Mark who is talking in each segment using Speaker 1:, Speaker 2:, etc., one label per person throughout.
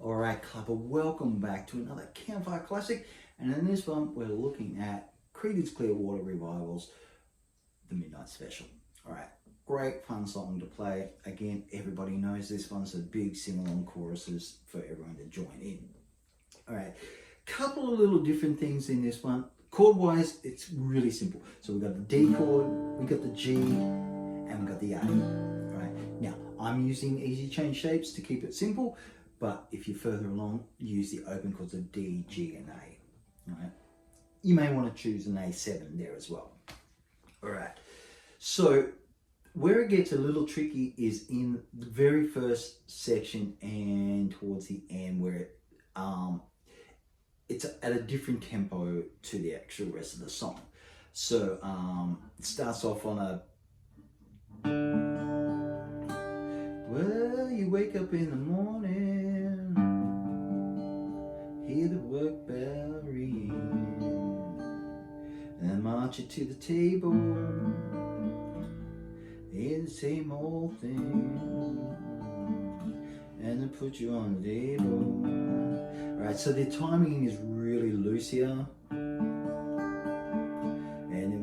Speaker 1: Alright, Clubber, welcome back to another Campfire Classic, and in this one we're looking at Creedence Clearwater Revival's The Midnight Special. Alright, great fun song to play. Again, everybody knows this one's a big sing-along choruses for everyone to join in. Alright, couple of little different things in this one. Chord-wise, it's really simple. So we've got the D chord, we've got the G, and we've got the A. Alright, now I'm using easy chain shapes to keep it simple, but if you're further along, use the open chords of D, G, and A. Alright, you may want to choose an A7 there as well. Alright, so where it gets a little tricky is in the very first section and towards the end where it's at a different tempo to the actual rest of the song. So it starts off on a, well, you wake up in the morning, hear the work bell ring, and march you to the table, hear the same old thing, and then put you on the table. Alright, so the timing is really loose here. And then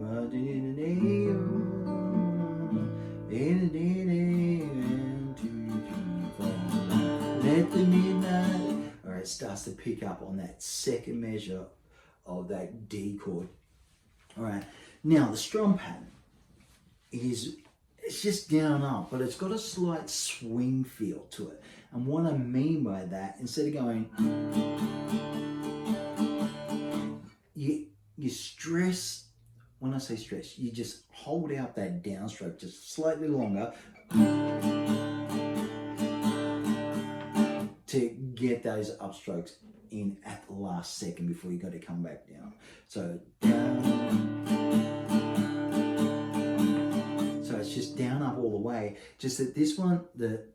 Speaker 1: let the midnight. Alright, it starts to pick up on that second measure of that D chord. Alright, now the strum pattern is, it's just down up, but it's got a slight swing feel to it. And what I mean by that, instead of going, you stress, when I say stress, you just hold out that downstroke just slightly longer to get those upstrokes in at the last second before you got to come back down. So down. So it's just down, up all the way. Just that this one, the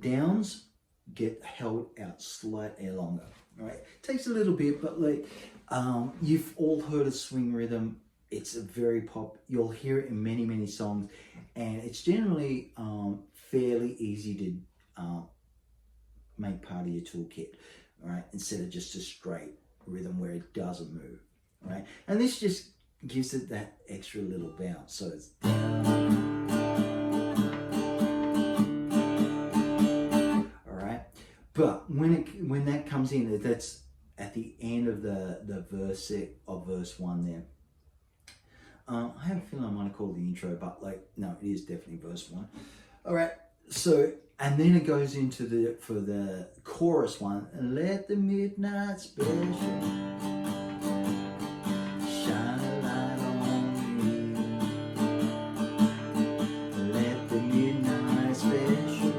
Speaker 1: downs get held out slightly longer. All right, takes a little bit, but like you've all heard of swing rhythm. It's a very pop. You'll hear it in many songs, and it's generally fairly easy to make part of your toolkit. All right, instead of just a straight rhythm where it doesn't move. All right, and this just gives it that extra little bounce. So it's down. But when that comes in, that's at the end of the verse of verse 1 there. I have a feeling I might have called the intro, but like, no, it is definitely verse 1. All right, so, and then it goes into for the chorus one, and let the midnight special shine a light on me. Let the midnight special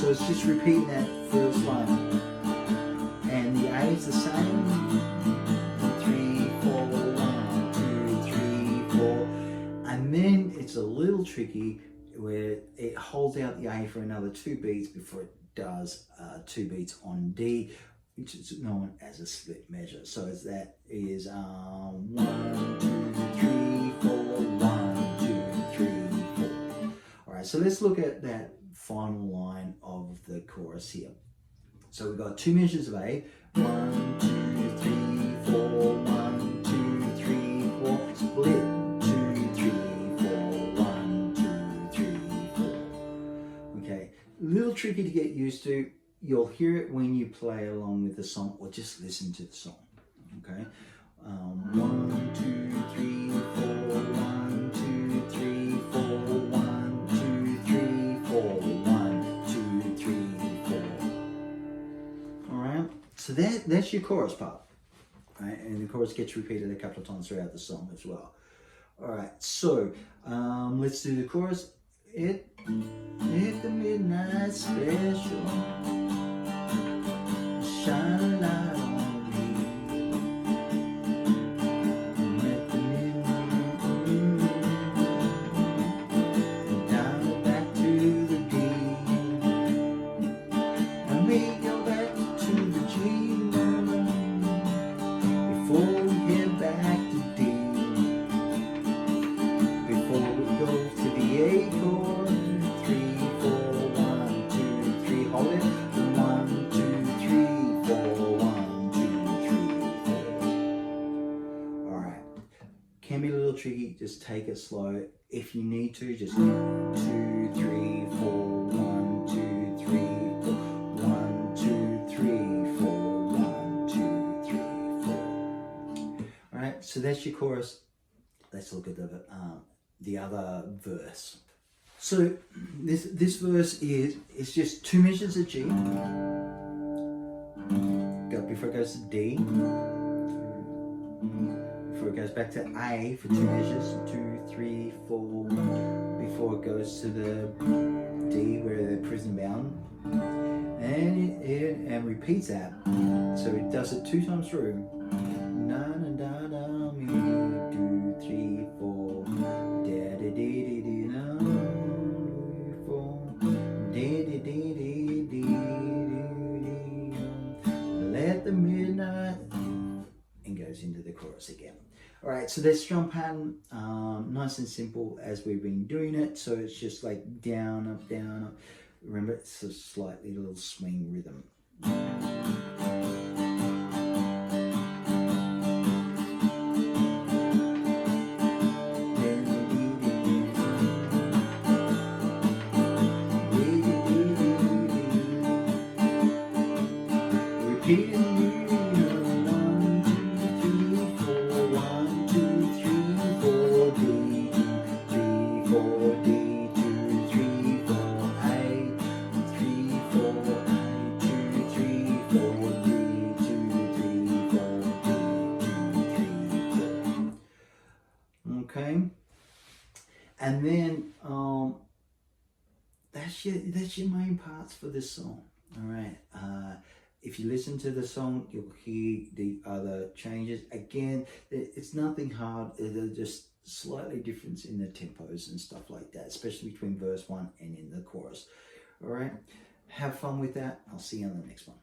Speaker 1: it's just repeating that first line, and the A is the same. 3, 4, 1, 2, 3, 4, and then it's a little tricky where it holds out the A for another 2 beats before it does 2 beats on D, which is known as a split measure. So that is 1, 2, 3, 4, 1, 2, 3, 4. All right, so let's look at that final line of the chorus here. So we've got 2 measures of A. 1, 2, 3, 4, 1, 2, 3, 4. Split. 2, 3, 4, 1, 2, 3, 4. Okay, a little tricky to get used to. You'll hear it when you play along with the song, or just listen to the song. Okay, 1, 2, 3, 4, 1, 2, 3, 4, 1, 2, 3, 4. 1, 2, 3, 4. All right, so that's your chorus part. All right, and the chorus gets repeated a couple of times throughout the song as well. All right, so let's do the chorus. It's the midnight special, shine a light on me. Let the midnight down back to the D, and me go back to the G. can be a little tricky. Just take it slow. If you need to, just 2, 3, 4, 1, 2, 3, 4, 1, 2, 3, 4, 1, 2, 3, 4. All right, so that's your chorus. Let's look at the other verse. So this verse is just 2 measures of G. Before it goes to D. Before it goes back to A for 2 measures, 2, 3, 4, before it goes to the D where they're prison bound, and it repeats that. So it does it 2 times through. Na na da da mi 2, 3, 4 da da dee dee dee na 4 dee dee dee dee dee dee. Let the midnight, and goes into the chorus again. All right, so that's strum pattern, nice and simple as we've been doing it. So it's just like down, up, down, up. Remember, it's a slightly little swing rhythm. Repeating. Okay, and then that's your main parts for this song. All right, if you listen to the song, you'll hear the other changes. Again, it's nothing hard. They're just slightly difference in the tempos and stuff like that, especially between verse 1 and in the chorus. All right, have fun with that. I'll see you on the next one.